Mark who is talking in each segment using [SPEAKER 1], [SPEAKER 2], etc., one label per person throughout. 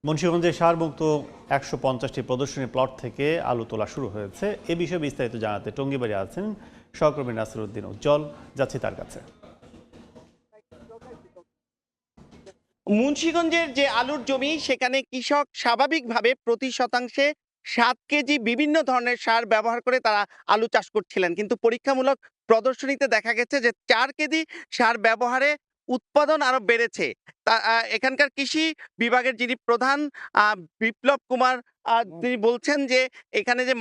[SPEAKER 1] মুন্সিগঞ্জে সারমুক্ত ১৫০টি প্রদর্শনী প্লট থেকে আলু তোলা শুরু হয়েছে। এ বিষয়ে বিস্তারিত জানাতে টঙ্গিবাড়ি আছেন সহকর্মী নাসিরউদ্দিন উজ্জ্বল। যাচ্ছি তার কাছে।
[SPEAKER 2] মুন্সিগঞ্জের যে আলুর জমি, সেখানে কৃষক স্বাভাবিকভাবে প্রতি শতাংশে ৭ কেজি বিভিন্ন ধরনের সার ব্যবহার করে তারা আলু চাষ করছিলেন, কিন্তু পরীক্ষামূলক প্রদর্শনীতে দেখা গেছে যে ৪ কেজি সার ব্যবহারে উৎপাদন আরো বেড়েছে। এখানকার কৃষি বিভাগের যিনি প্রধান বিপ্লব কুমার তিনি বলছেন যে এখানে যে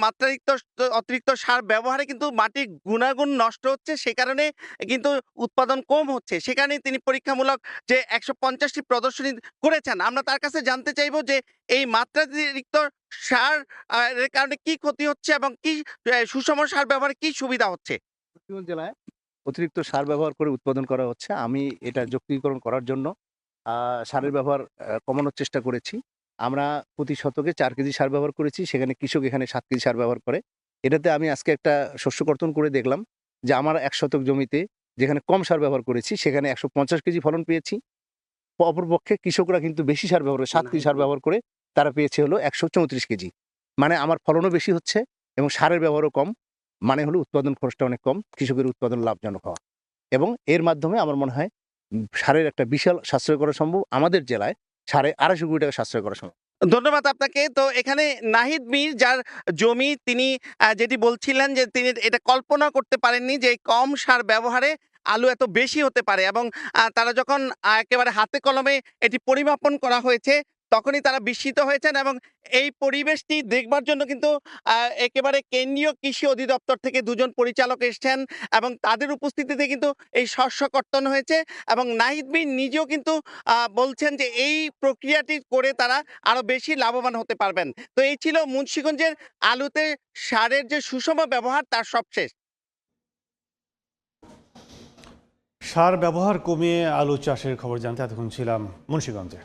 [SPEAKER 2] অতিরিক্ত সার ব্যবহারে কিন্তু মাটির গুণাগুণ নষ্ট হচ্ছে, সে কারণে কিন্তু উৎপাদন কম হচ্ছে। সেখানে তিনি পরীক্ষামূলক যে ১৫০টি প্রদর্শনী করেছেন। আমরা তার কাছে জানতে চাইবো যে এই মাত্রাতিরিক্ত সার এর কারণে কি ক্ষতি হচ্ছে এবং কি সুষম সার ব্যবহারে কি সুবিধা হচ্ছে?
[SPEAKER 3] মুন্সিগঞ্জ জেলায় অতিরিক্ত সার ব্যবহার করে উৎপাদন করা হচ্ছে। আমি এটা যৌক্তিকরণ করার জন্য সারের ব্যবহার কমানোর চেষ্টা করেছি। আমরা প্রতি শতকে ৪ কেজি সার ব্যবহার করেছি, সেখানে কৃষক এখানে ৭ কেজি সার ব্যবহার করে। এটাতে আমি আজকে একটা শস্য কর্তন করে দেখলাম যে আমার ১ শতক জমিতে যেখানে কম সার ব্যবহার করেছি সেখানে ১৫০ কেজি ফলন পেয়েছি। অপরপক্ষে কৃষকরা কিন্তু বেশি সার ব্যবহার করে ৭ কেজি সার ব্যবহার করে তারা পেয়েছে হলো ১৩৪ কেজি। মানে আমার ফলনও বেশি হচ্ছে এবং সারের ব্যবহারও কম। মানে হলো উৎপাদন খরচটা অনেক কম, কৃষকের উৎপাদন লাভজনক হওয়া। এবং এর মাধ্যমে আমার মনে হয় সারের একটা বিশাল সাশ্রয় করা সম্ভব। আমাদের জেলায় সাড়ে ২৫০ কোটি টাকা সাশ্রয় করা সম্ভব।
[SPEAKER 2] ধন্যবাদ আপনাকে। তো এখানে নাহিদ মীর, যার জমি, তিনি যেটি বলছিলেন যে তিনি এটা কল্পনা করতে পারেননি যে কম সার ব্যবহারে আলু এত বেশি হতে পারে, এবং তারা যখন একেবারে হাতে কলমে এটি পরিমাপন করা হয়েছে তখনই তারা বিস্মিত হয়েছেন। এবং এই পরিবেশটি দেখবার জন্য কিন্তু একেবারে কেন্দ্রীয় কৃষি অধিদপ্তর থেকে ২ জন পরিচালক এসছেন এবং তাদের উপস্থিতিতে কিন্তু এই শস্য কর্তন হয়েছে। এবং নাহিদ মীর নিজেও কিন্তু বলছেন যে এই প্রক্রিয়াটি করে তারা আরো বেশি লাভবান হতে পারবেন। তো এই ছিল মুন্সিগঞ্জের আলুতে সারের যে সুষম ব্যবহার তার সবশেষ।
[SPEAKER 1] সার ব্যবহার কমিয়ে আলু চাষের খবর জানতে এতক্ষণ ছিলাম মুন্সিগঞ্জে।